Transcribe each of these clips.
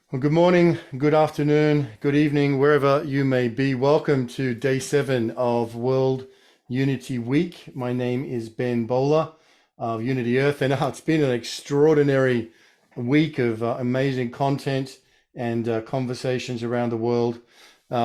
Well, good morning, good afternoon, good evening, wherever you may be. Welcome to day 7 of World Unity Week. My name is Ben Bowler of Unity Earth, and it's been an extraordinary week of amazing content and conversations around the world. We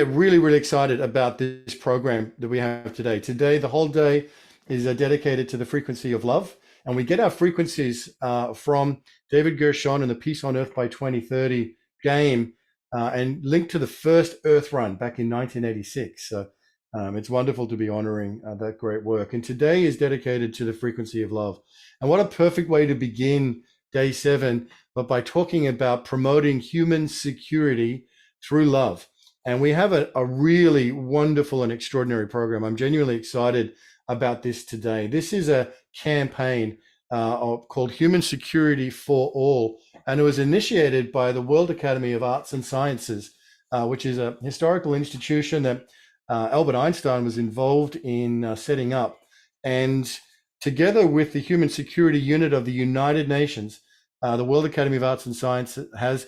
are really, really excited about this program that we have today. Today, the whole day is dedicated to the frequency of love, and we get our frequencies from David Gershon and the Peace on Earth by 2030 game, and linked to the first Earth run back in 1986. So it's wonderful to be honoring that great work. And today is dedicated to the frequency of love. And what a perfect way to begin day 7, but by talking about promoting human security through love. And we have a really wonderful and extraordinary program. I'm genuinely excited about this today. This is a campaign called Human Security for All, and it was initiated by the World Academy of Arts and Sciences, which is a historical institution that Albert Einstein was involved in setting up. And together with the Human Security Unit of the United Nations, the World Academy of Arts and Sciences has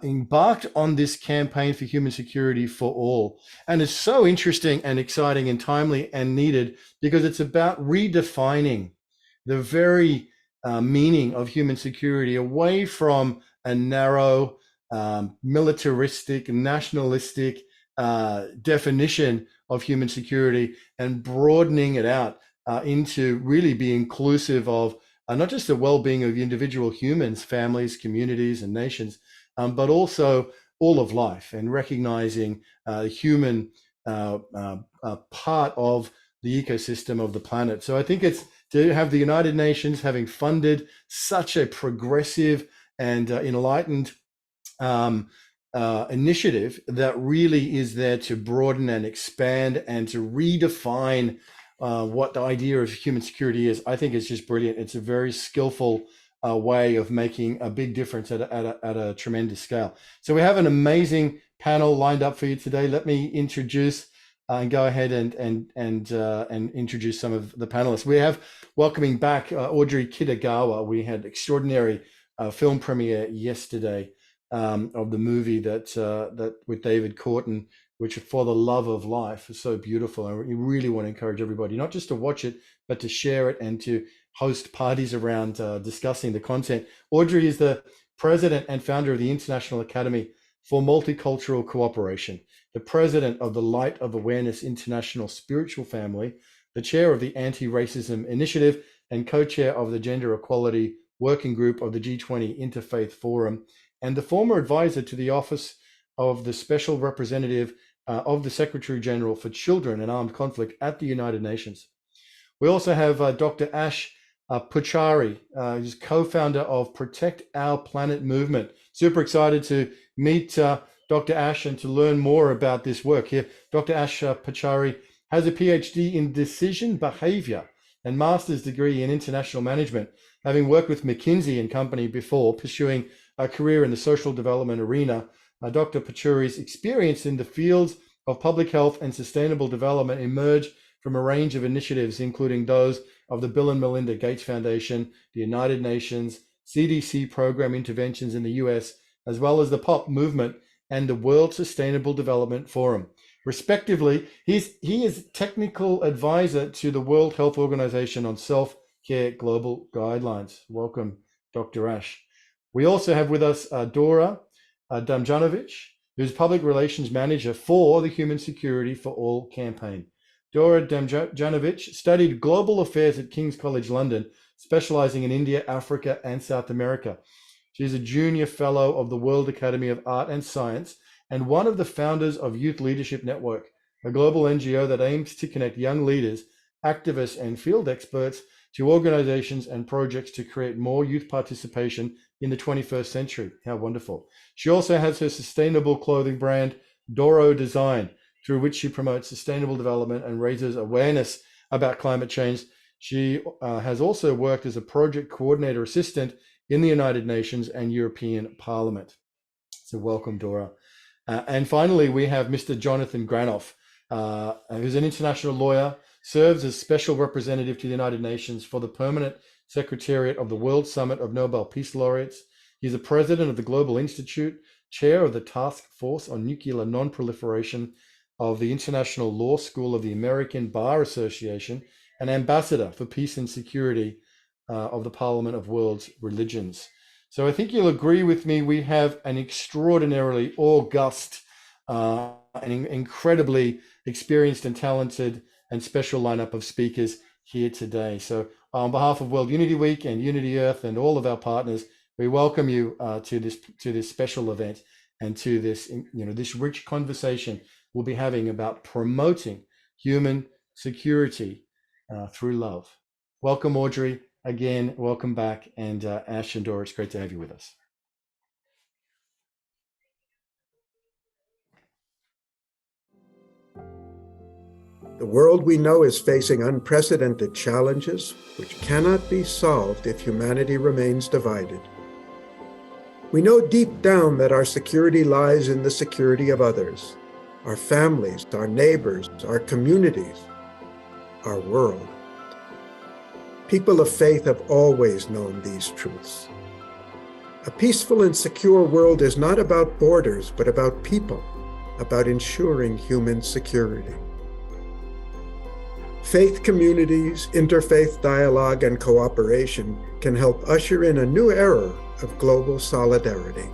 embarked on this campaign for human security for all. And it's so interesting and exciting and timely and needed because it's about redefining the very meaning of human security away from a narrow, militaristic, nationalistic definition of human security and broadening it out into really be inclusive of not just the well-being of individual humans, families, communities, and nations, but also all of life, and recognizing the human part of the ecosystem of the planet. So I think it's to have the United Nations having funded such a progressive and enlightened initiative that really is there to broaden and expand and to redefine what the idea of human security is. I think it's just brilliant. It's a very skillful way of making a big difference at a tremendous scale. So we have an amazing panel lined up for you today. Let me introduce and go ahead and introduce some of the panelists. We have welcoming back Audrey Kitagawa. We had extraordinary film premiere yesterday of the movie that with David Courton, which For the Love of Life is so beautiful. And we really want to encourage everybody not just to watch it, but to share it and to host parties around discussing the content. Audrey is the president and founder of the International Academy for Multicultural Cooperation, the president of the Light of Awareness International Spiritual Family, the chair of the Anti-Racism Initiative, and co-chair of the Gender Equality Working Group of the G20 Interfaith Forum, and the former advisor to the Office of the Special Representative of the Secretary General for Children and Armed Conflict at the United Nations. We also have Dr. Ash Pachauri, who's co-founder of Protect Our Planet movement. Super excited to meet Dr. Ash and to learn more about this work here. Dr. Ash Pachauri has a PhD in decision behavior and master's degree in international management, having worked with McKinsey and Company before, pursuing a career in the social development arena. Dr. Pachauri's experience in the fields of public health and sustainable development emerged from a range of initiatives, including those of the Bill and Melinda Gates Foundation, the United Nations, CDC program interventions in the US, as well as the POP movement and the World Sustainable Development Forum. Respectively, he is technical advisor to the World Health Organization on self-care global guidelines. Welcome, Dr. Ash. We also have with us Dora Damjanovic, who's public relations manager for the Human Security for All campaign. Dora Damjanovic studied global affairs at King's College London, specializing in India, Africa, and South America. She is a junior fellow of the World Academy of Art and Science and one of the founders of Youth Leadership Network, a global NGO that aims to connect young leaders, activists, and field experts to organizations and projects to create more youth participation in the 21st century. How wonderful. She also has her sustainable clothing brand, Dora Design, through which she promotes sustainable development and raises awareness about climate change. She has also worked as a project coordinator assistant in the United Nations and European Parliament. So welcome, Dora. And finally, we have Mr. Jonathan Granoff, who's an international lawyer, serves as special representative to the United Nations for the Permanent Secretariat of the World Summit of Nobel Peace Laureates. He's the president of the Global Institute, chair of the Task Force on Nuclear Non-Proliferation of the International Law School of the American Bar Association, and ambassador for peace and security of the Parliament of World Religions. So I think you'll agree with me, we have an extraordinarily august and incredibly experienced and talented and special lineup of speakers here today. So on behalf of World Unity Week and Unity Earth and all of our partners, we welcome you to this special event and to this this rich conversation we'll be having about promoting human security through love. Welcome, Audrey. Again, welcome back. And Ash and Dora, it's great to have you with us. The world we know is facing unprecedented challenges which cannot be solved if humanity remains divided. We know deep down that our security lies in the security of others, our families, our neighbors, our communities, our world. People of faith have always known these truths. A peaceful and secure world is not about borders, but about people, about ensuring human security. Faith communities, interfaith dialogue, and cooperation can help usher in a new era of global solidarity,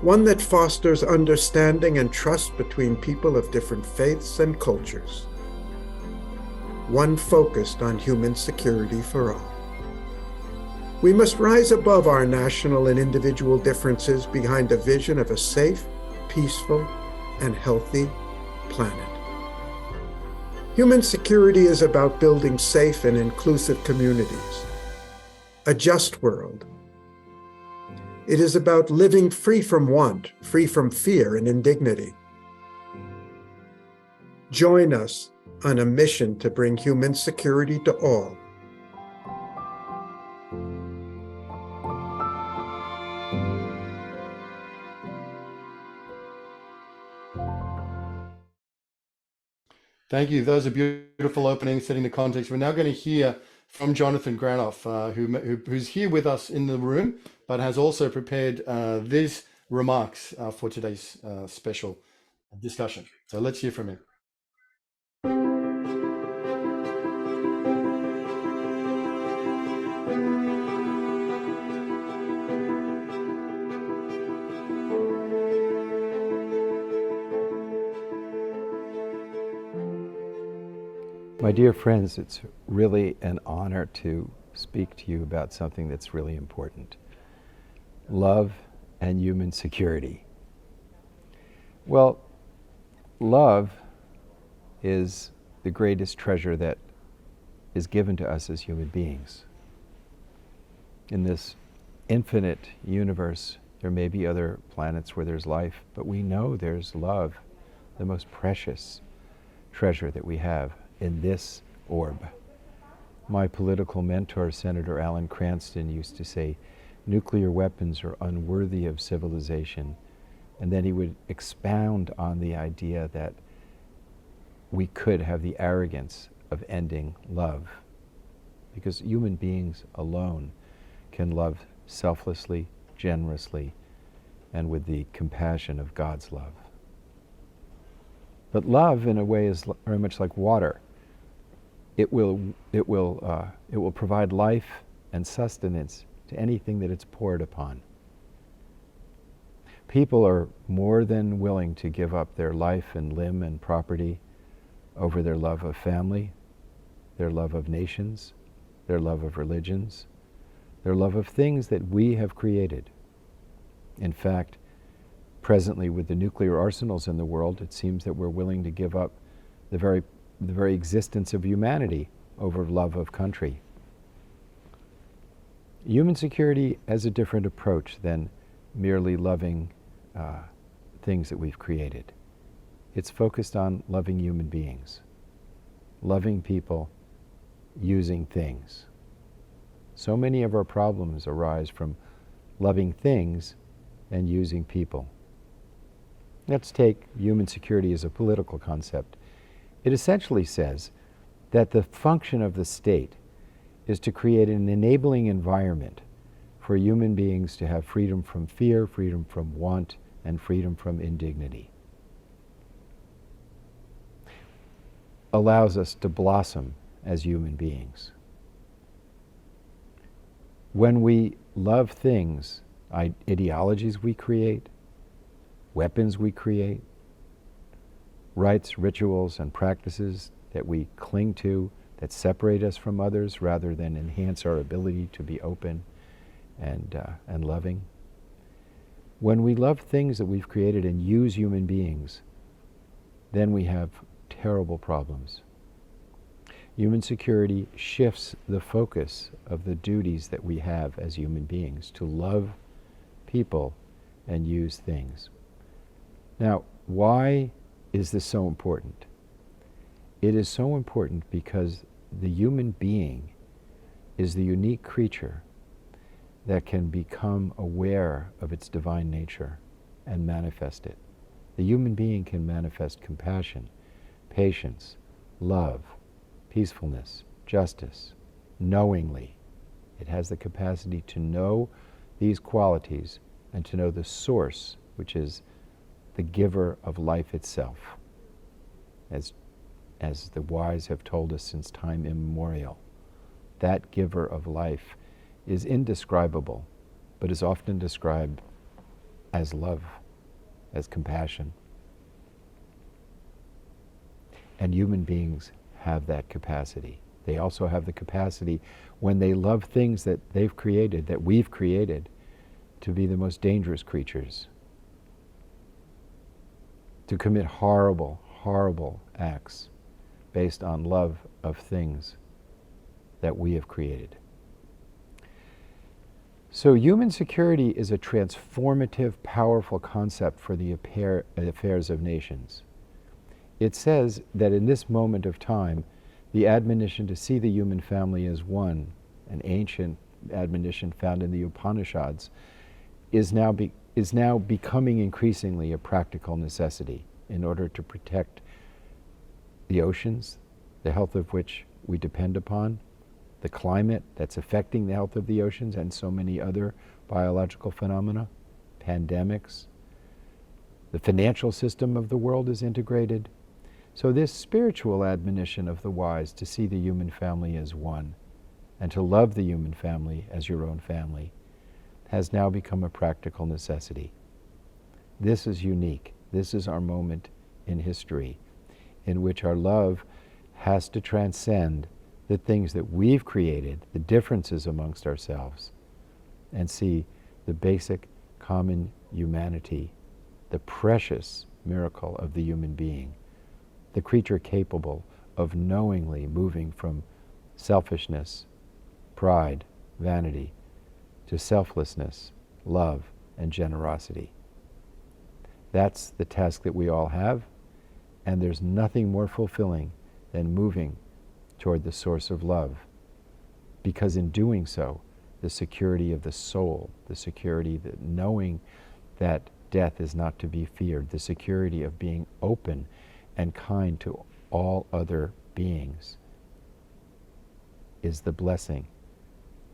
one that fosters understanding and trust between people of different faiths and cultures, one focused on human security for all. We must rise above our national and individual differences behind a vision of a safe, peaceful, and healthy planet. Human security is about building safe and inclusive communities, a just world. It is about living free from want, free from fear and indignity. Join us on a mission to bring human security to all. Thank you. Those are beautiful openings, setting the context. We're now going to hear from Jonathan Granoff, who's here with us in the room, but has also prepared these remarks for today's special discussion. So let's hear from him. My dear friends, it's really an honor to speak to you about something that's really important. Love and human security. Well, love is the greatest treasure that is given to us as human beings. In this infinite universe, there may be other planets where there's life, but we know there's love, the most precious treasure that we have in this orb. My political mentor, Senator Alan Cranston, used to say, nuclear weapons are unworthy of civilization. And then he would expound on the idea that we could have the arrogance of ending love, because human beings alone can love selflessly, generously, and with the compassion of God's love. But love, in a way, is very much like water. It will provide life and sustenance to anything that it's poured upon. People are more than willing to give up their life and limb and property over their love of family, their love of nations, their love of religions, their love of things that we have created. In fact, presently with the nuclear arsenals in the world, it seems that we're willing to give up the very existence of humanity over love of country. Human security has a different approach than merely loving things that we've created. It's focused on loving human beings, loving people, using things. So many of our problems arise from loving things and using people. Let's take human security as a political concept. It essentially says that the function of the state is to create an enabling environment for human beings to have freedom from fear, freedom from want, and freedom from indignity. Allows us to blossom as human beings. When we love things, ideologies we create, weapons we create, rites, rituals, and practices that we cling to that separate us from others rather than enhance our ability to be open and loving. When we love things that we've created and use human beings, then we have terrible problems. Human security shifts the focus of the duties that we have as human beings to love people and use things. Now, why is this so important? It is so important because the human being is the unique creature that can become aware of its divine nature and manifest it. The human being can manifest compassion, patience, love, peacefulness, justice, knowingly. It has the capacity to know these qualities and to know the source, which is the giver of life itself, as the wise have told us since time immemorial. That giver of life is indescribable, but is often described as love, as compassion. And human beings have that capacity. They also have the capacity, when they love things that they've created, that we've created, to be the most dangerous creatures, to commit horrible, horrible acts based on love of things that we have created. So human security is a transformative, powerful concept for the affairs of nations. It says that in this moment of time, the admonition to see the human family as one, an ancient admonition found in the Upanishads, is now becoming increasingly a practical necessity in order to protect the oceans, the health of which we depend upon, the climate that's affecting the health of the oceans, and so many other biological phenomena, pandemics. The financial system of the world is integrated. So this spiritual admonition of the wise to see the human family as one and to love the human family as your own family has now become a practical necessity. This is unique. This is our moment in history in which our love has to transcend the things that we've created, the differences amongst ourselves, and see the basic common humanity, the precious miracle of the human being, the creature capable of knowingly moving from selfishness, pride, vanity, to selflessness, love, and generosity. That's the task that we all have, and there's nothing more fulfilling than moving toward the source of love, because in doing so, the security of the soul, the security that knowing that death is not to be feared, the security of being open and kind to all other beings, is the blessing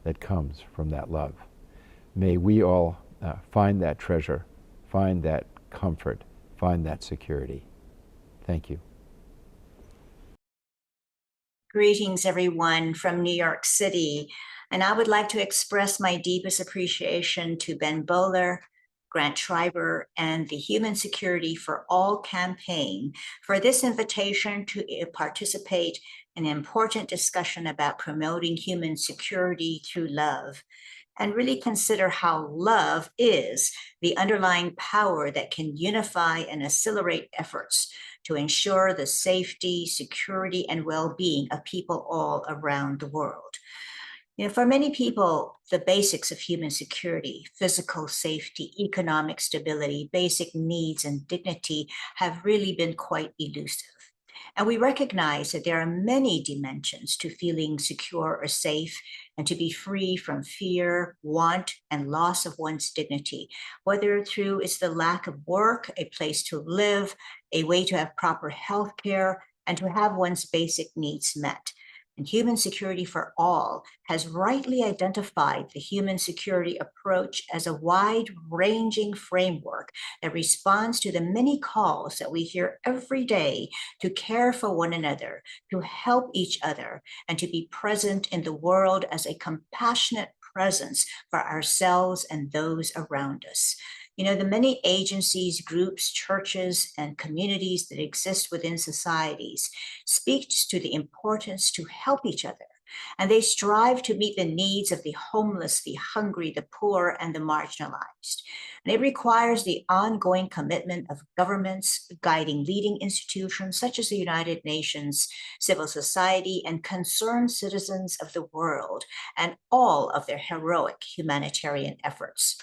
that comes from that love. May we all find that treasure, find that comfort, find that security. Thank you. Greetings, everyone, from New York City. And I would like to express my deepest appreciation to Ben Bowler, Grant Schreiber, and the Human Security for All campaign for this invitation to participate in an important discussion about promoting human security through love, and really consider how love is the underlying power that can unify and accelerate efforts to ensure the safety, security, and well-being of people all around the world. You know, for many people, the basics of human security, physical safety, economic stability, basic needs, and dignity have really been quite elusive. And we recognize that there are many dimensions to feeling secure or safe and to be free from fear, want, and loss of one's dignity, whether through it's the lack of work, a place to live, a way to have proper health care, and to have one's basic needs met. and Human Security for All has rightly identified the human security approach as a wide-ranging framework that responds to the many calls that we hear every day to care for one another, to help each other, and to be present in the world as a compassionate presence for ourselves and those around us. You know, the many agencies, groups, churches, and communities that exist within societies speaks to the importance to help each other, and they strive to meet the needs of the homeless, the hungry, the poor, and the marginalized. And it requires the ongoing commitment of governments, guiding leading institutions such as the United Nations, civil society, and concerned citizens of the world, and all of their heroic humanitarian efforts.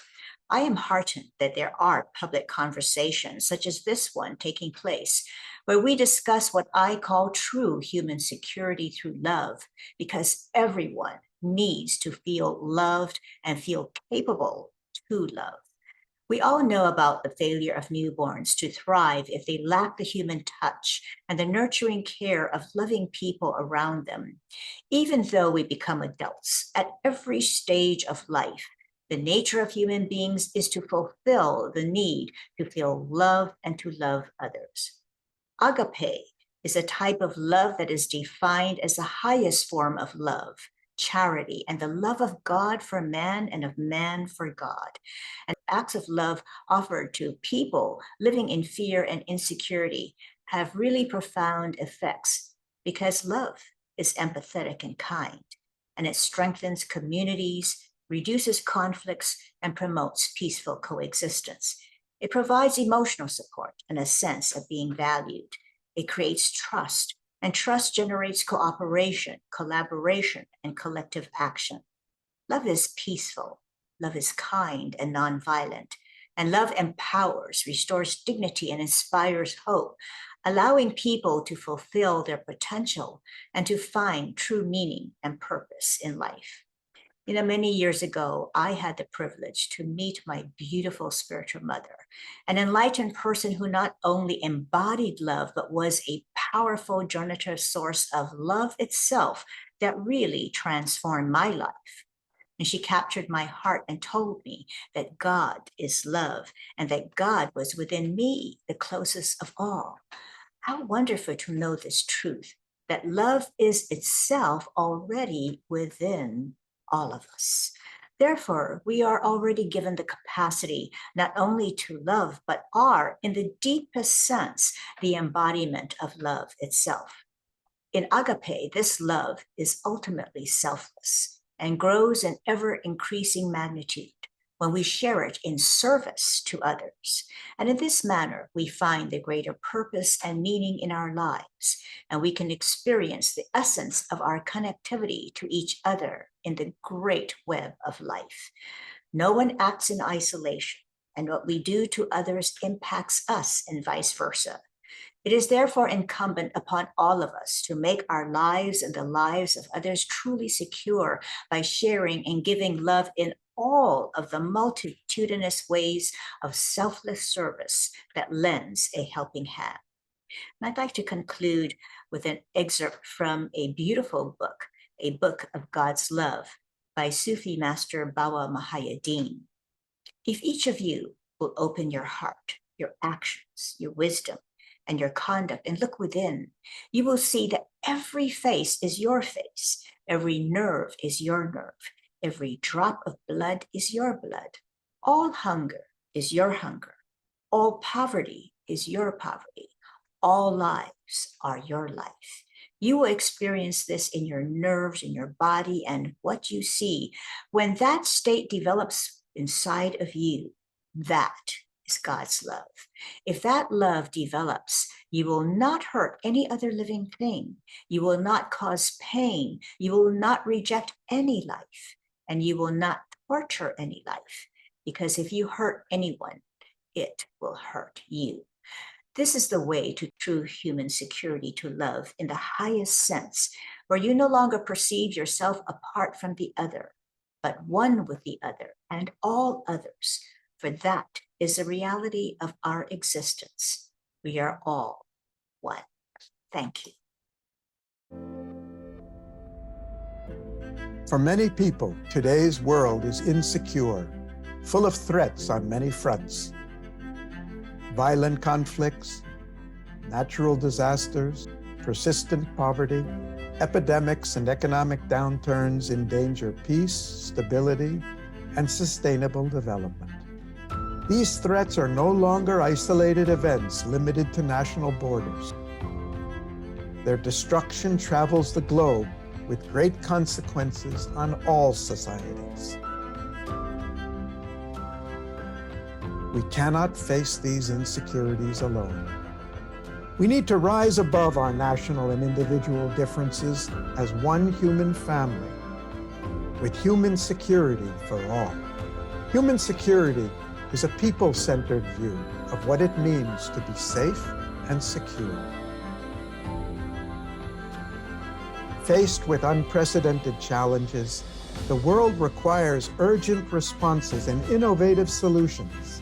I am heartened that there are public conversations such as this one taking place, where we discuss what I call true human security through love, because everyone needs to feel loved and feel capable to love. We all know about the failure of newborns to thrive if they lack the human touch and the nurturing care of loving people around them. Even though we become adults, at every stage of life, the nature of human beings is to fulfill the need to feel love and to love others. Agape is a type of love that is defined as the highest form of love, charity, and the love of God for man and of man for God. And acts of love offered to people living in fear and insecurity have really profound effects, because love is empathetic and kind, and it strengthens communities, reduces conflicts, and promotes peaceful coexistence. It provides emotional support and a sense of being valued. It creates trust, and trust generates cooperation, collaboration, and collective action. Love is peaceful, love is kind and nonviolent, and love empowers, restores dignity, and inspires hope, allowing people to fulfill their potential and to find true meaning and purpose in life. You know, many years ago, I had the privilege to meet my beautiful spiritual mother, an enlightened person who not only embodied love, but was a powerful generative source of love itself that really transformed my life. And she captured my heart and told me that God is love and that God was within me, the closest of all. How wonderful to know this truth, that love is itself already within all of us. Therefore, we are already given the capacity not only to love, but are, in the deepest sense, the embodiment of love itself. In agape, this love is ultimately selfless and grows in ever increasing magnitude when we share it in service to others. And in this manner, we find the greater purpose and meaning in our lives, and we can experience the essence of our connectivity to each other in the great web of life. No one acts in isolation, and what we do to others impacts us and vice versa. It is therefore incumbent upon all of us to make our lives and the lives of others truly secure by sharing and giving love in all of the multitudinous ways of selfless service that lends a helping hand. And I'd like to conclude with an excerpt from a beautiful book, A Book of God's Love by Sufi Master Bawa Mahayadeen. If each of you will open your heart, your actions, your wisdom, and your conduct and look within, you will see that every face is your face, every nerve is your nerve, every drop of blood is your blood, all hunger is your hunger, all poverty is your poverty, all lives are your life. You will experience this in your nerves, in your body, and what you see. When that state develops inside of you, that is God's love. If that love develops, you will not hurt any other living thing. You will not cause pain. You will not reject any life, and you will not torture any life, because if you hurt anyone, it will hurt you. This is the way to true human security, to love in the highest sense, where you no longer perceive yourself apart from the other, but one with the other and all others, for that is the reality of our existence. We are all one. Thank you. For many people, today's world is insecure, full of threats on many fronts. Violent conflicts, natural disasters, persistent poverty, epidemics and economic downturns endanger peace, stability, and sustainable development. These threats are no longer isolated events limited to national borders. Their destruction travels the globe with great consequences on all societies. We cannot face these insecurities alone. We need to rise above our national and individual differences as one human family, with human security for all. Human security is a people-centered view of what it means to be safe and secure. Faced with unprecedented challenges, the world requires urgent responses and innovative solutions.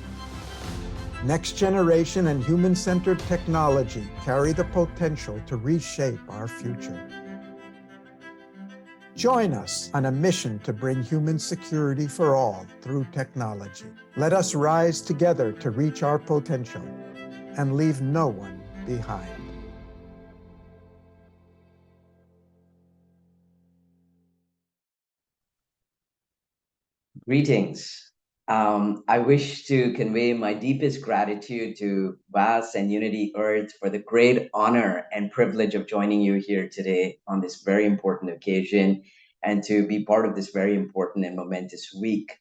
Next generation and human-centered technology carry the potential to reshape our future. Join us on a mission to bring human security for all through technology. Let us rise together to reach our potential and leave no one behind. Greetings. I wish to convey my deepest gratitude to VAS and Unity Earth for the great honor and privilege of joining you here today on this very important occasion and to be part of this very important and momentous week.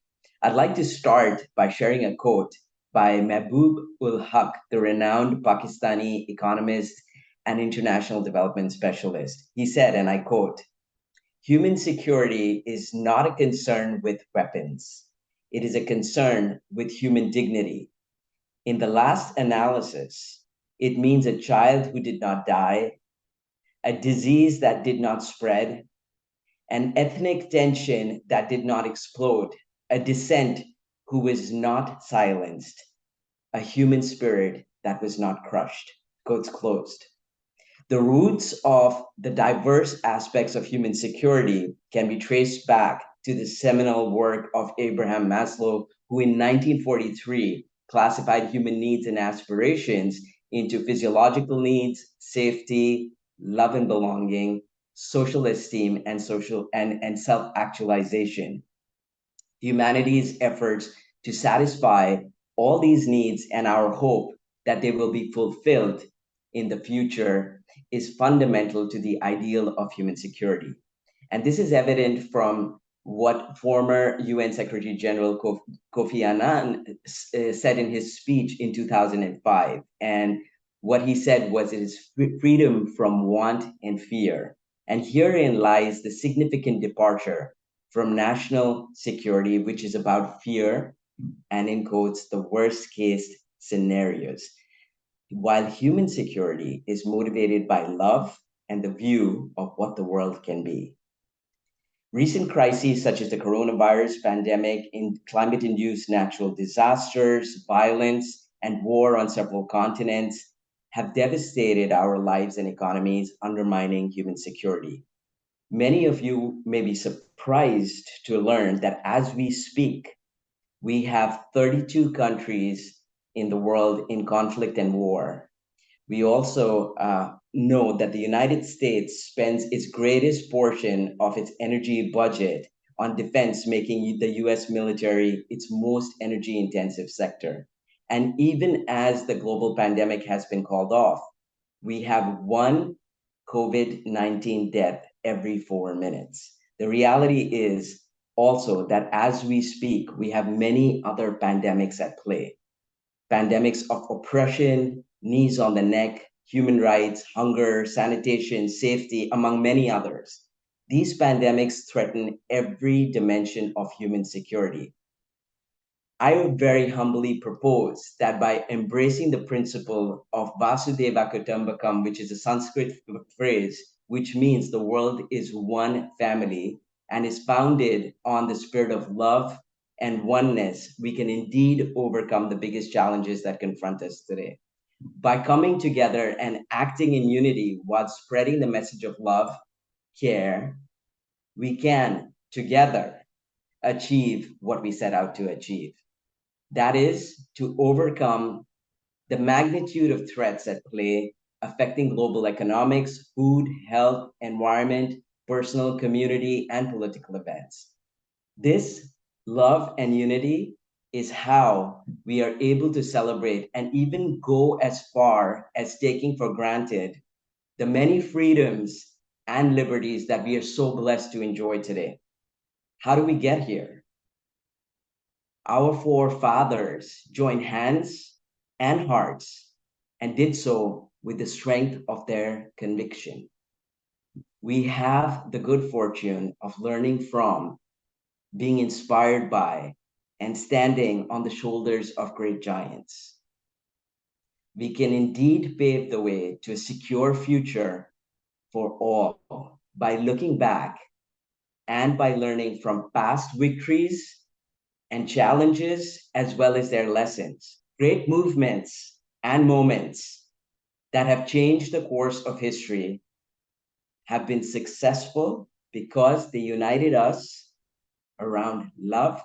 I'd like to start by sharing a quote by Mahbub ul Haq, the renowned Pakistani economist and international development specialist. He said, and I quote, "Human security is not a concern with weapons. It is a concern with human dignity. In the last analysis, it means a child who did not die, a disease that did not spread, an ethnic tension that did not explode, a dissent who was not silenced, a human spirit that was not crushed." Quotes closed. The roots of the diverse aspects of human security can be traced back to the seminal work of Abraham Maslow, who in 1943 classified human needs and aspirations into physiological needs, safety, love and belonging, social esteem, and self-actualization. Humanity's efforts to satisfy all these needs and our hope that they will be fulfilled in the future is fundamental to the ideal of human security. And this is evident from what former UN Secretary General Kofi Annan said in his speech in 2005. And what he said was, it is freedom from want and fear. And herein lies the significant departure from national security, which is about fear and, in quotes, the worst case scenarios, while human security is motivated by love and the view of what the world can be. Recent crises such as the coronavirus pandemic, climate-induced natural disasters, violence, and war on several continents have devastated our lives and economies, undermining human security. Many of you may be surprised to learn that as we speak, we have 32 countries in the world in conflict and war. We also know that the United States spends its greatest portion of its energy budget on defense, making the US military its most energy intensive sector. And even as the global pandemic has been called off, we have one COVID-19 death every 4 minutes. The reality is also that as we speak, we have many other pandemics at play. Pandemics of oppression, knees on the neck, human rights, hunger, sanitation, safety, among many others. These pandemics threaten every dimension of human security. I would very humbly propose that by embracing the principle of Vasudeva Kutumbakam, which is a Sanskrit phrase, which means the world is one family and is founded on the spirit of love and oneness, we can indeed overcome the biggest challenges that confront us today. By coming together and acting in unity while spreading the message of love, care, we can together achieve what we set out to achieve. That is to overcome the magnitude of threats at play affecting global economics, food, health, environment, personal, community, and political events. This love and unity is how we are able to celebrate and even go as far as taking for granted the many freedoms and liberties that we are so blessed to enjoy today. How do we get here? Our forefathers joined hands and hearts and did so with the strength of their conviction. We have the good fortune of learning from, being inspired by, and standing on the shoulders of great giants. We can indeed pave the way to a secure future for all by looking back and by learning from past victories and challenges as well as their lessons. Great movements and moments that have changed the course of history have been successful because they united us around love,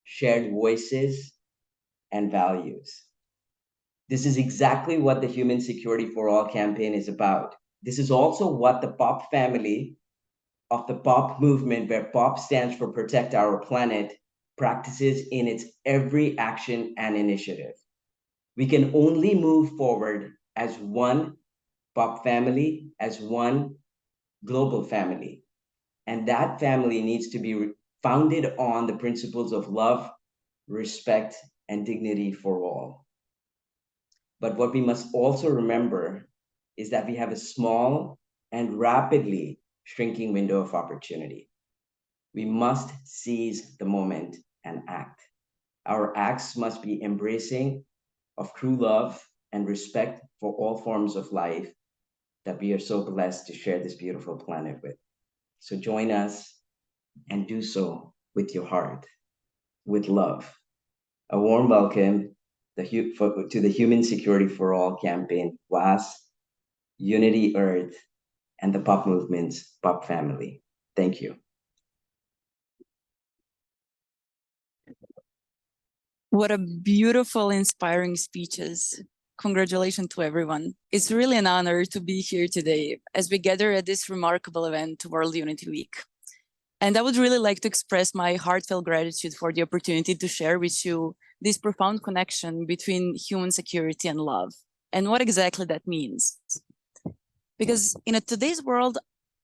shared voices, and values. This is exactly what the Human Security for All campaign is about. This is also what the POP family of the POP movement, where POP stands for Protect Our Planet, practices in its every action and initiative. We can only move forward as one POP family, as one global family. And that family needs to be founded on the principles of love, respect, and dignity for all. But what we must also remember is that we have a small and rapidly shrinking window of opportunity. We must seize the moment and act. Our acts must be embracing of true love and respect for all forms of life that we are so blessed to share this beautiful planet with. So join us and do so with your heart, with love. A warm welcome to the Human Security for All campaign, WAS, Unity Earth, and the POP movement's POP family. Thank you. What a beautiful, inspiring speeches. Congratulations to everyone. It's really an honor to be here today as we gather at this remarkable event, World Unity Week. And I would really like to express my heartfelt gratitude for the opportunity to share with you this profound connection between human security and love, and what exactly that means. Because in today's world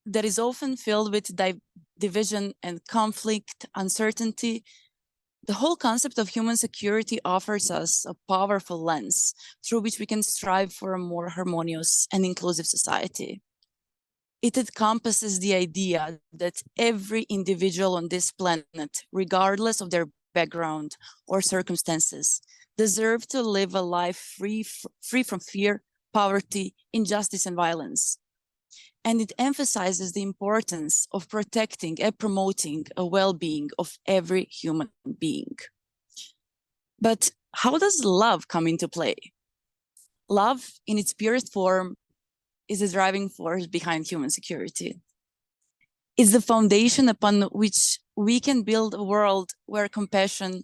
that is often filled with division and conflict, uncertainty, the whole concept of human security offers us a powerful lens through which we can strive for a more harmonious and inclusive society. It encompasses the idea that every individual on this planet, regardless of their background or circumstances, deserve to live a life free from fear, poverty, injustice, and violence. And it emphasizes the importance of protecting and promoting a well-being of every human being. But how does love come into play? Love, in its purest form, is the driving force behind human security. It's the foundation upon which we can build a world where compassion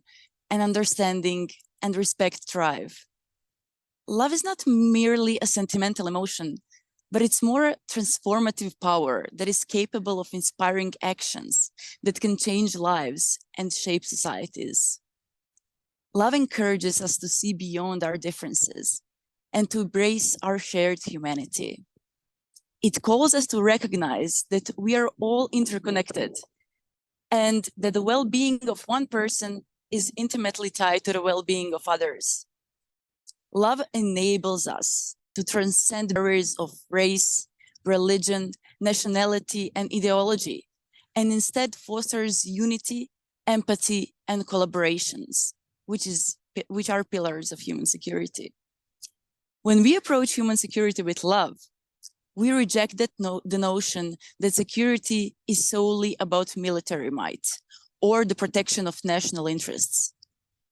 and understanding and respect thrive. Love is not merely a sentimental emotion, but it's more transformative power that is capable of inspiring actions that can change lives and shape societies. Love encourages us to see beyond our differences and to embrace our shared humanity. It calls us to recognize that we are all interconnected and that the well-being of one person is intimately tied to the well-being of others. Love enables us to transcend barriers of race, religion, nationality, and ideology, and instead fosters unity, empathy, and collaborations, which are pillars of human security. When we approach human security with love, we reject the notion that security is solely about military might or the protection of national interests.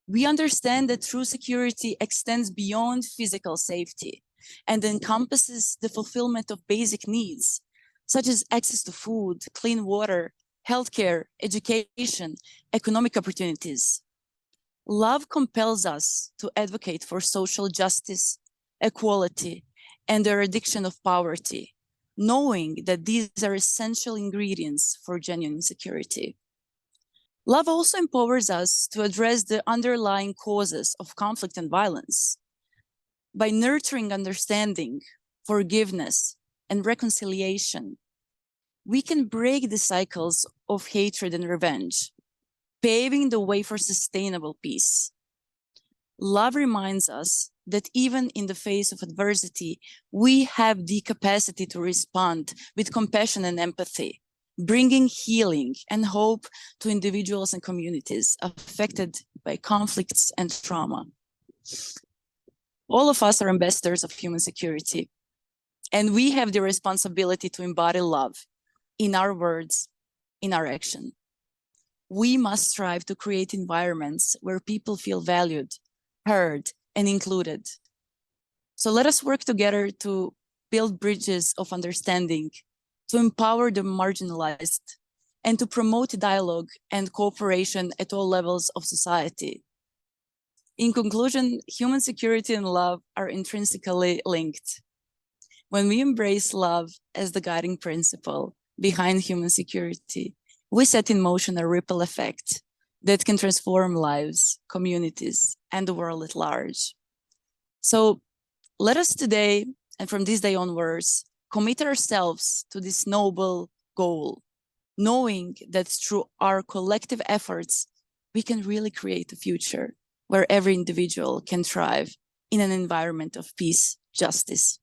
We understand that true security extends beyond physical safety and encompasses the fulfillment of basic needs, such as access to food, clean water, healthcare, education, economic opportunities. Love compels us to advocate for social justice, equality, and the eradication of poverty, knowing that these are essential ingredients for genuine security. Love also empowers us to address the underlying causes of conflict and violence. By nurturing understanding, forgiveness, and reconciliation, we can break the cycles of hatred and revenge, paving the way for sustainable peace. Love reminds us that even in the face of adversity, we have the capacity to respond with compassion and empathy, bringing healing and hope to individuals and communities affected by conflicts and trauma. All of us are ambassadors of human security, and we have the responsibility to embody love in our words, in our action. We must strive to create environments where people feel valued, heard, and included. So let us work together to build bridges of understanding, to empower the marginalized, and to promote dialogue and cooperation at all levels of society. In conclusion, human security and love are intrinsically linked. When we embrace love as the guiding principle behind human security, we set in motion a ripple effect that can transform lives, communities, and the world at large. So let us today, and from this day onwards, commit ourselves to this noble goal, knowing that through our collective efforts, we can really create a future where every individual can thrive in an environment of peace, justice,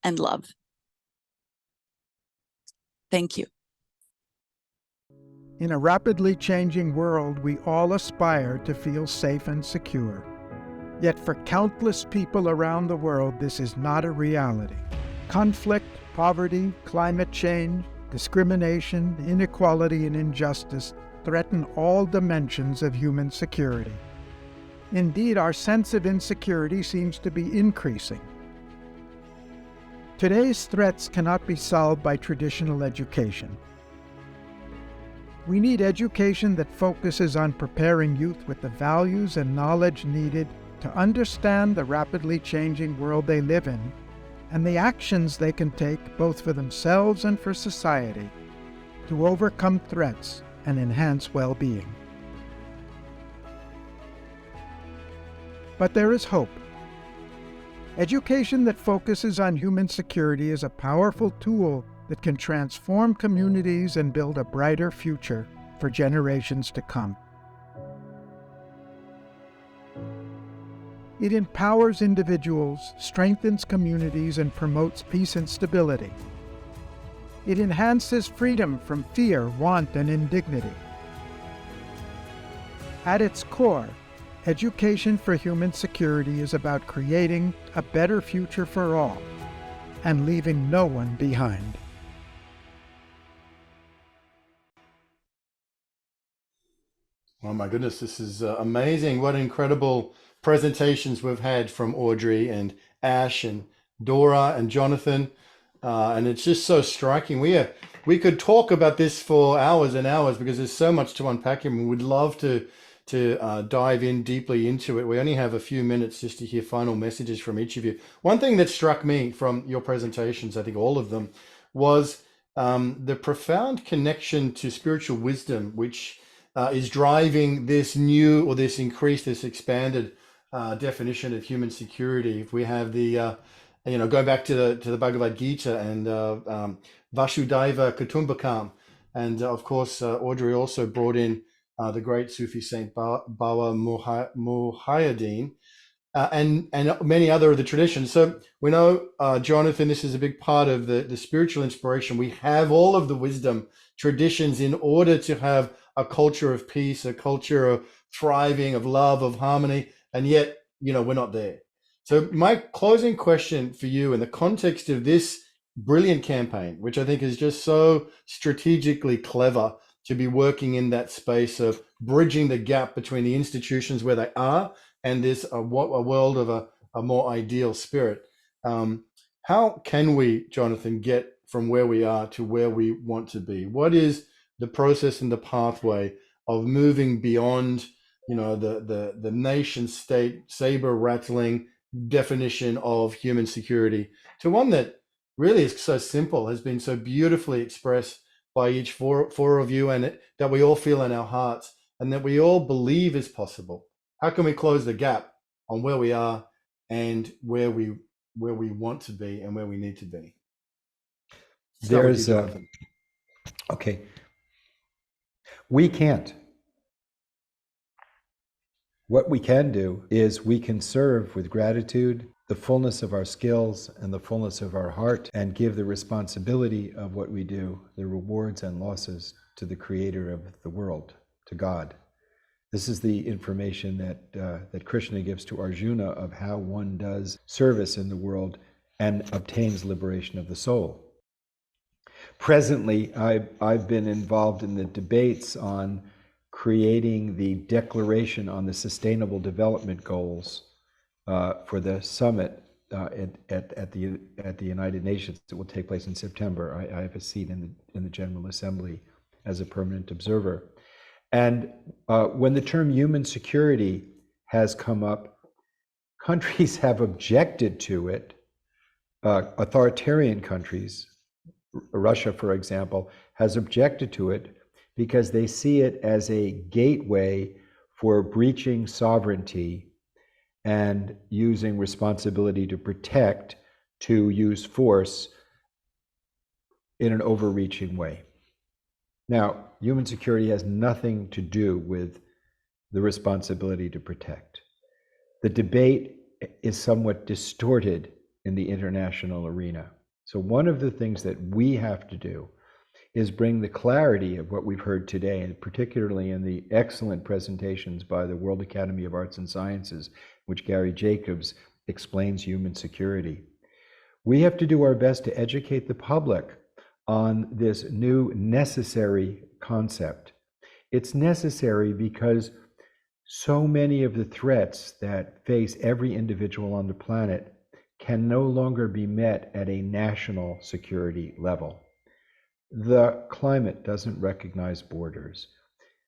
and love. Thank you. In a rapidly changing world, we all aspire to feel safe and secure. Yet for countless people around the world, this is not a reality. Conflict, poverty, climate change, discrimination, inequality, and injustice threaten all dimensions of human security. Indeed, our sense of insecurity seems to be increasing. Today's threats cannot be solved by traditional education. We need education that focuses on preparing youth with the values and knowledge needed to understand the rapidly changing world they live in and the actions they can take both for themselves and for society to overcome threats and enhance well-being. But there is hope. Education that focuses on human security is a powerful tool that can transform communities and build a brighter future for generations to come. It empowers individuals, strengthens communities, and promotes peace and stability. It enhances freedom from fear, want, and indignity. At its core, education for human security is about creating a better future for all and leaving no one behind. Oh my goodness, this is amazing. What incredible presentations we've had from Audrey and Ash and Dora and Jonathan. And it's just so striking. We could talk about this for hours and hours because there's so much to unpack and we would love to dive in deeply into it. We only have a few minutes just to hear final messages from each of you. One thing that struck me from your presentations, I think all of them, was the profound connection to spiritual wisdom, which is driving this new or this increased, this expanded definition of human security. If we have the, going back to the Bhagavad Gita and Vasudhaiva Kutumbakam, and of course Audrey also brought in the great Sufi saint Bawa Muhayyaddin, and many other of the traditions. So we know, Jonathan, this is a big part of the spiritual inspiration. We have all of the wisdom traditions in order to have a culture of peace, a culture of thriving, of love, of harmony, and yet, we're not there. So my closing question for you in the context of this brilliant campaign, which I think is just so strategically clever to be working in that space of bridging the gap between the institutions where they are and this a world of a more ideal spirit. How can we, Jonathan, get from where we are to where we want to be? What is the process and the pathway of moving beyond, the nation state saber rattling definition of human security to one that really is so simple, has been so beautifully expressed by each four of you, and that we all feel in our hearts and that we all believe is possible? How can we close the gap on where we are and where we want to be and where we need to be? Okay. We can't. What we can do is we can serve with gratitude, the fullness of our skills and the fullness of our heart, and give the responsibility of what we do, the rewards and losses, to the creator of the world, to God. This is the information that Krishna gives to Arjuna of how one does service in the world and obtains liberation of the soul. Presently, I've been involved in the debates on creating the Declaration on the Sustainable Development Goals for the summit at the United Nations that will take place in September. I have a seat in the General Assembly as a permanent observer. And when the term human security has come up, countries have objected to it. Authoritarian countries, Russia, for example, has objected to it because they see it as a gateway for breaching sovereignty and using responsibility to protect, to use force in an overreaching way. Now, human security has nothing to do with the responsibility to protect. The debate is somewhat distorted in the international arena. So one of the things that we have to do is bring the clarity of what we've heard today, and particularly in the excellent presentations by the World Academy of Arts and Sciences, which Gary Jacobs explains human security. We have to do our best to educate the public on this new necessary concept. It's necessary because so many of the threats that face every individual on the planet can no longer be met at a national security level. The climate doesn't recognize borders.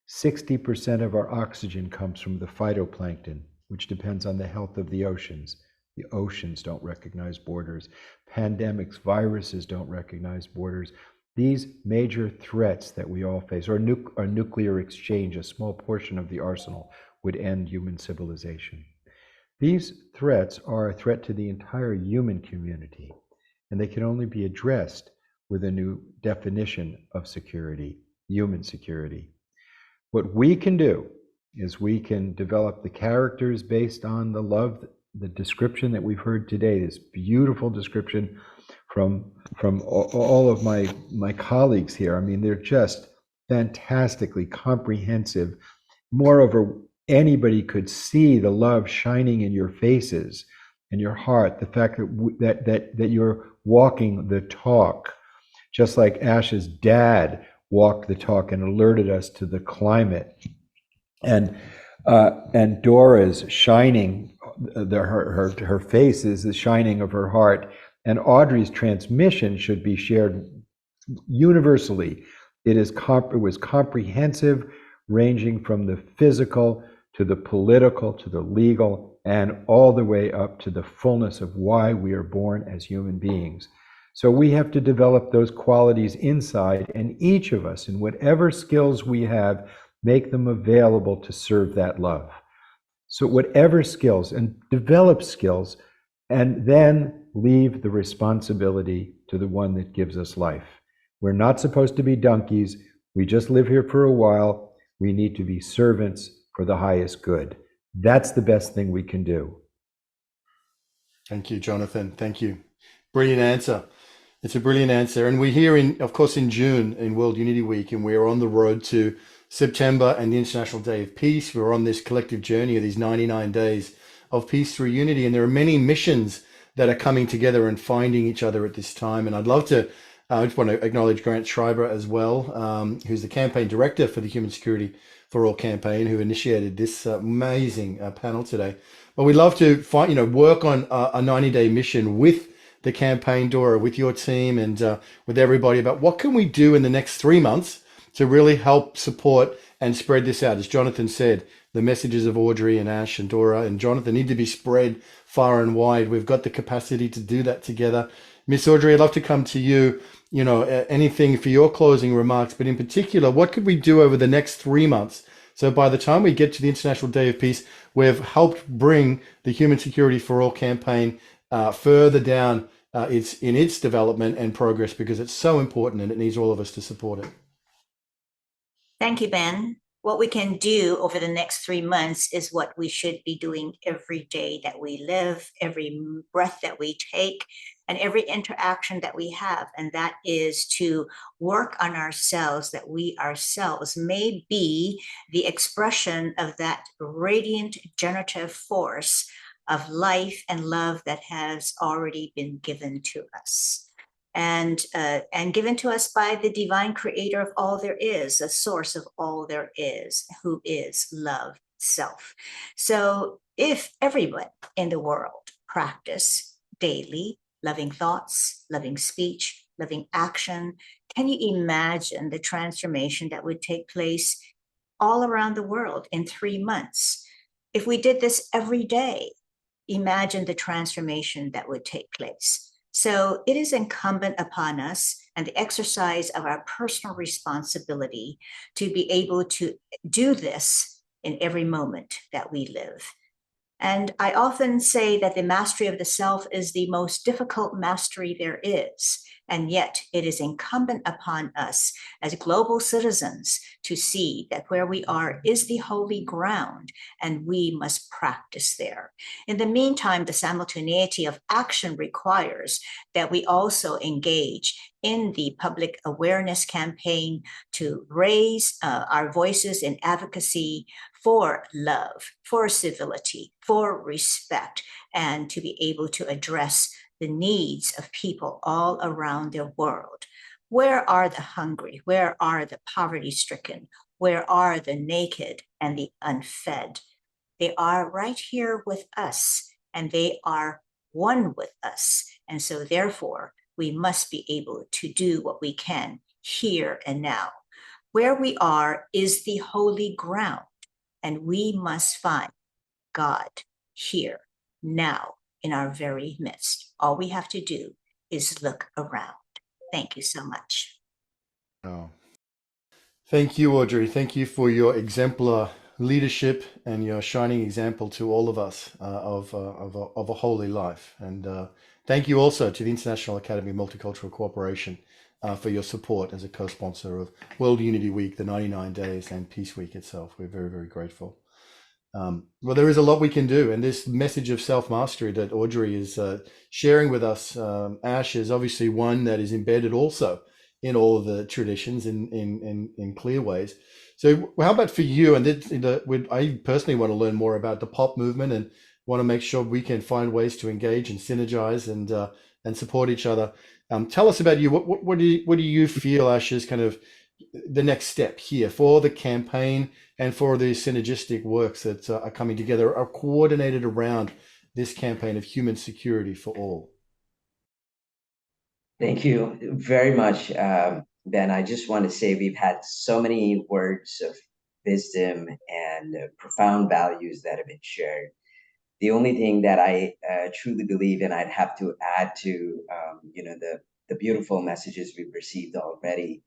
60% of our oxygen comes from the phytoplankton, which depends on the health of the oceans. The oceans don't recognize borders. Pandemics, viruses don't recognize borders. These major threats that we all face, or nuclear exchange, a small portion of the arsenal, would end human civilization. These threats are a threat to the entire human community, and they can only be addressed with a new definition of security, human security. What we can do is we can develop the characters based on the love, the description that we've heard today, this beautiful description from all of my colleagues here. I mean, they're just fantastically comprehensive. Moreover, anybody could see the love shining in your faces and your heart, the fact that you're walking the talk, just like Ash's dad walked the talk and alerted us to the climate. And Dora's shining, her face is the shining of her heart. And Audrey's transmission should be shared universally. It was comprehensive, ranging from the physical to the political to the legal, and all the way up to the fullness of why we are born as human beings. So we have to develop those qualities inside, and each of us, in whatever skills we have, make them available to serve that love. So whatever skills, and develop skills, and then leave the responsibility to the one that gives us life. We're not supposed to be donkeys. We just live here for a while. We need to be servants for the highest good. That's the best thing we can do. Thank you, Jonathan. Thank you. Brilliant answer. It's a brilliant answer. And we're here of course, in June in World Unity Week, and we're on the road to September and the International Day of Peace. We're on this collective journey of these 99 days of peace through unity. And there are many missions that are coming together and finding each other at this time. And I'd love to, I just want to acknowledge Grant Schreiber as well, who's the campaign director for the Human Security for All campaign, who initiated this amazing panel today. But we'd love to work on a 90-day mission with the campaign, Dora, with your team and with everybody about what can we do in the next 3 months to really help support and spread this out. As Jonathan said, the messages of Audrey and Ash and Dora and Jonathan need to be spread far and wide. We've got the capacity to do that together. Miss Audrey, I'd love to come to you. Anything for your closing remarks, but in particular, what could we do over the next 3 months? So by the time we get to the International Day of Peace, we've helped bring the Human Security for All campaign further down its development and progress, because it's so important and it needs all of us to support it. Thank you, Ben. What we can do over the next 3 months is what we should be doing every day that we live, every breath that we take, and every interaction that we have. And that is to work on ourselves, that we ourselves may be the expression of that radiant generative force of life and love that has already been given to us. And given to us by the divine creator of all there is, a source of all there is, who is love itself. So if everyone in the world practice daily loving thoughts, loving speech, loving action, can you imagine the transformation that would take place all around the world in 3 months? If we did this every day, imagine the transformation that would take place. So it is incumbent upon us and the exercise of our personal responsibility to be able to do this in every moment that we live. And I often say that the mastery of the self is the most difficult mastery there is. And yet it is incumbent upon us as global citizens to see that where we are is the holy ground, and we must practice there. In the meantime, the simultaneity of action requires that we also engage in the public awareness campaign to raise our voices in advocacy for love, for civility, for respect, and to be able to address the needs of people all around the world. Where are the hungry? Where are the poverty-stricken? Where are the naked and the unfed? They are right here with us, and they are one with us. And so therefore, we must be able to do what we can here and now. Where we are is the holy ground, and we must find God here, now, in our very midst. All we have to do is look around. Thank you so much. Oh. Thank you, Audrey. Thank you for your exemplar leadership and your shining example to all of us of a holy life. And thank you also to the International Academy of Multicultural Cooperation for your support as a co-sponsor of World Unity Week, the 99 Days, and Peace Week itself. We're very, very grateful. Well, there is a lot we can do, and this message of self-mastery that Audrey is sharing with us, Ash, is obviously one that is embedded also in all of the traditions in clear ways. So how about for you? And I personally want to learn more about the pop movement and want to make sure we can find ways to engage and synergize and support each other. Tell us about you. What do you feel, Ash, is kind of the next step here for the campaign and for the synergistic works that are coming together, are coordinated around this campaign of human security for all? Thank you very much, Ben. I just want to say we've had so many words of wisdom and profound values that have been shared. The only thing that I truly believe, and I'd have to add to, the beautiful messages we've received already,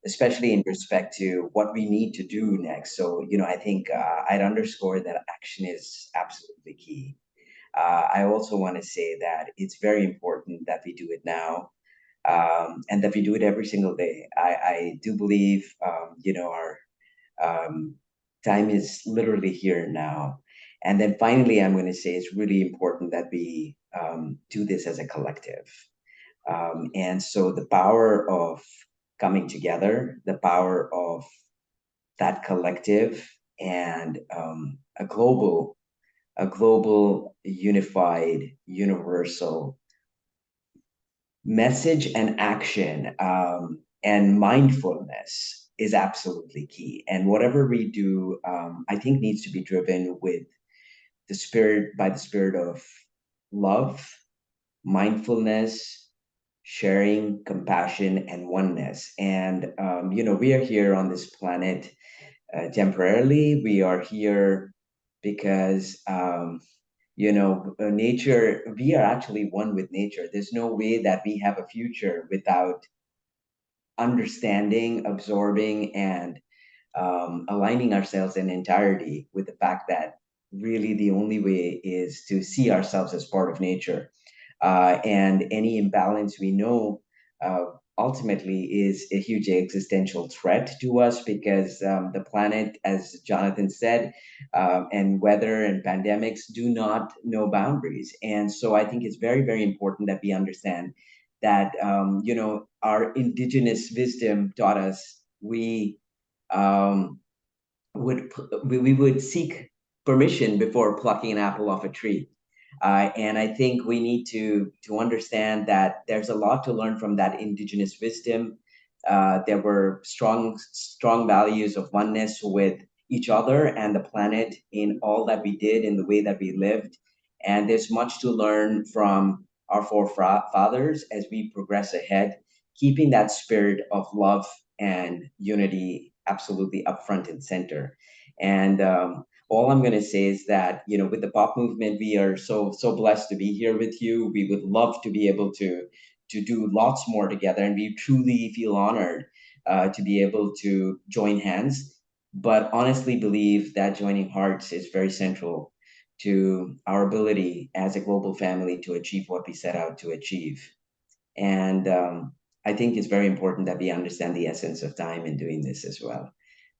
especially in respect to what we need to do next. So, I think I'd underscore that action is absolutely key. I also want to say that it's very important that we do it now, and that we do it every single day. I do believe, our time is literally here now. And then finally, I'm going to say it's really important that we do this as a collective. And so the power of coming together, the power of that collective, and a global, unified, universal message and action and mindfulness is absolutely key. And whatever we do, I think needs to be driven with by the spirit of love, mindfulness, sharing, compassion, and oneness. And, we are here on this planet temporarily. We are here because, nature, we are actually one with nature. There's no way that we have a future without understanding, absorbing, and aligning ourselves in entirety with the fact that really the only way is to see ourselves as part of nature. And any imbalance we know ultimately is a huge existential threat to us because the planet, as Jonathan said, and weather and pandemics do not know boundaries. And so I think it's very, very important that we understand that, our indigenous wisdom taught us um, we would seek permission before plucking an apple off a tree. And I think we need to understand that there's a lot to learn from that indigenous wisdom. There were strong values of oneness with each other and the planet in all that we did, in the way that we lived. And there's much to learn from our forefathers as we progress ahead, keeping that spirit of love and unity absolutely up front and center. And all I'm going to say is that, with the pop movement, we are so blessed to be here with you. We would love to be able to do lots more together, and we truly feel honored to be able to join hands. But honestly, believe that joining hearts is very central to our ability as a global family to achieve what we set out to achieve. And I think it's very important that we understand the essence of time in doing this as well.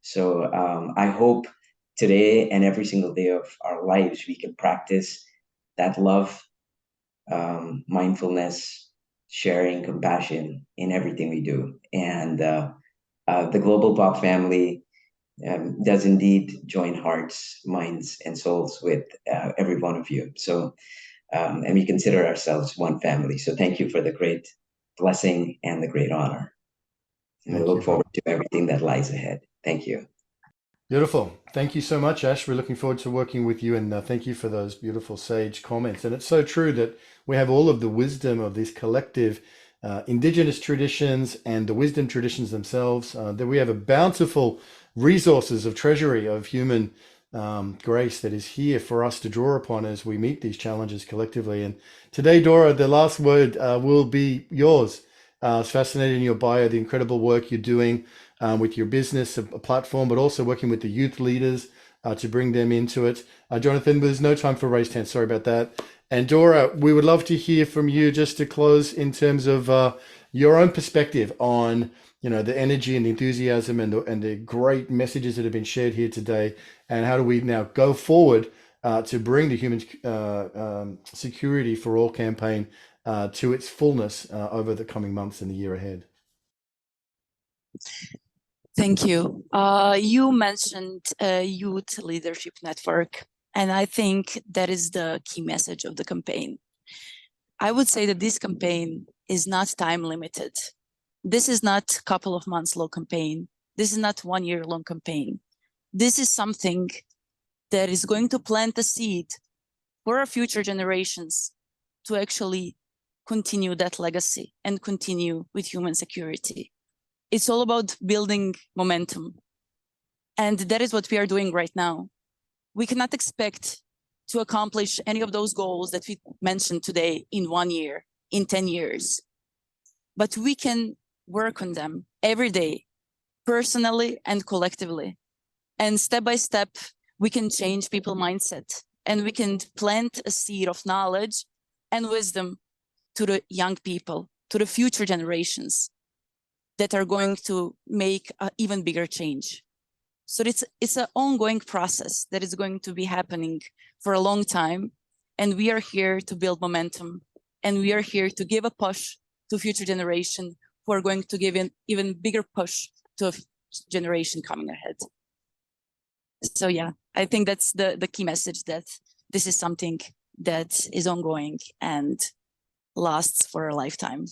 So I hope today and every single day of our lives, we can practice that love, mindfulness, sharing, compassion in everything we do. And the Global Pop family does indeed join hearts, minds, and souls with every one of you. So, and we consider ourselves one family. So thank you for the great blessing and the great honor. And I look forward to everything that lies ahead. Thank you. Beautiful. Thank you so much, Ash. We're looking forward to working with you, and thank you for those beautiful sage comments. And it's so true that we have all of the wisdom of these collective indigenous traditions and the wisdom traditions themselves, that we have a bountiful resources of treasury of human grace that is here for us to draw upon as we meet these challenges collectively. And today, Dora, the last word will be yours. It's fascinating in your bio, the incredible work you're doing with your business, a platform, but also working with the youth leaders to bring them into it. Jonathan, there's no time for raised hands. Sorry about that. And Dora, we would love to hear from you just to close in terms of your own perspective on, the energy and the enthusiasm and the great messages that have been shared here today. And how do we now go forward to bring the human security for all campaign to its fullness over the coming months and the year ahead? Thank you. You mentioned Youth Leadership Network, and I think that is the key message of the campaign. I would say that this campaign is not time limited. This is not a couple of months long campaign. This is not 1 year long campaign. This is something that is going to plant a seed for our future generations to actually continue that legacy and continue with human security. It's all about building momentum. And that is what we are doing right now. We cannot expect to accomplish any of those goals that we mentioned today in 1 year, in 10 years. But we can work on them every day, personally and collectively. And step by step, we can change people's mindset, and we can plant a seed of knowledge and wisdom to the young people, to the future generations that are going to make an even bigger change. So it's an ongoing process that is going to be happening for a long time. And we are here to build momentum. And we are here to give a push to future generation who are going to give an even bigger push to a generation coming ahead. So yeah, I think that's the key message, that this is something that is ongoing and lasts for a lifetime.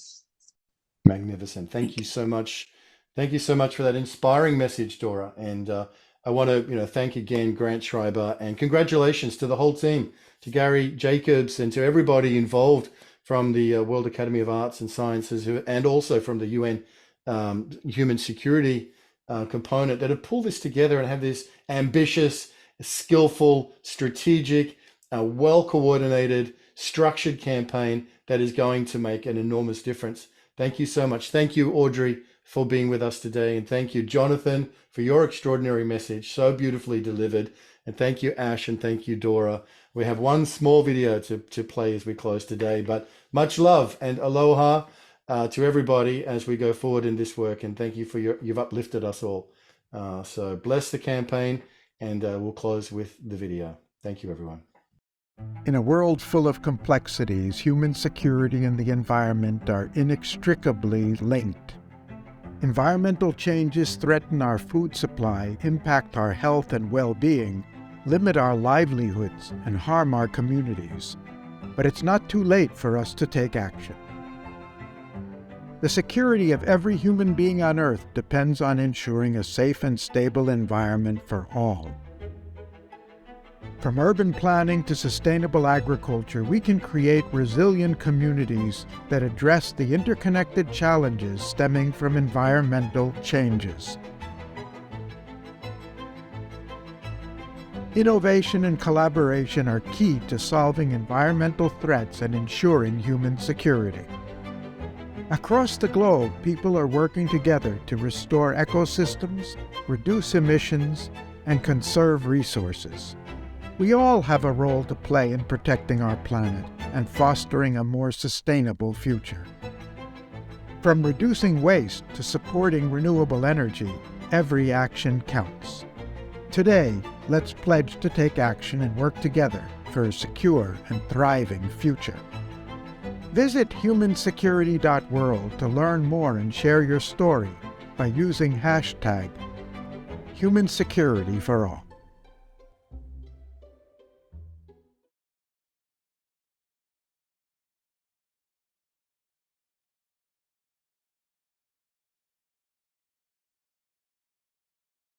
Magnificent. Thank you so much. Thank you so much for that inspiring message, Dora. And I want to, thank again Grant Schreiber, and congratulations to the whole team, to Gary Jacobs, and to everybody involved from the World Academy of Arts and Sciences, and also from the UN human security component, that have pulled this together and have this ambitious, skillful, strategic, well-coordinated, structured campaign that is going to make an enormous difference. Thank you so much. Thank you, Audrey, for being with us today. And thank you, Jonathan, for your extraordinary message, so beautifully delivered. And thank you, Ash, and thank you, Dora. We have one small video to play as we close today, but much love and aloha to everybody as we go forward in this work. And thank you for you've uplifted us all. So bless the campaign, and we'll close with the video. Thank you, everyone. In a world full of complexities, human security and the environment are inextricably linked. Environmental changes threaten our food supply, impact our health and well-being, limit our livelihoods, and harm our communities. But it's not too late for us to take action. The security of every human being on Earth depends on ensuring a safe and stable environment for all. From urban planning to sustainable agriculture, we can create resilient communities that address the interconnected challenges stemming from environmental changes. Innovation and collaboration are key to solving environmental threats and ensuring human security. Across the globe, people are working together to restore ecosystems, reduce emissions, and conserve resources. We all have a role to play in protecting our planet and fostering a more sustainable future. From reducing waste to supporting renewable energy, every action counts. Today, let's pledge to take action and work together for a secure and thriving future. Visit humansecurity.world to learn more and share your story by using #HumanSecurityForAll.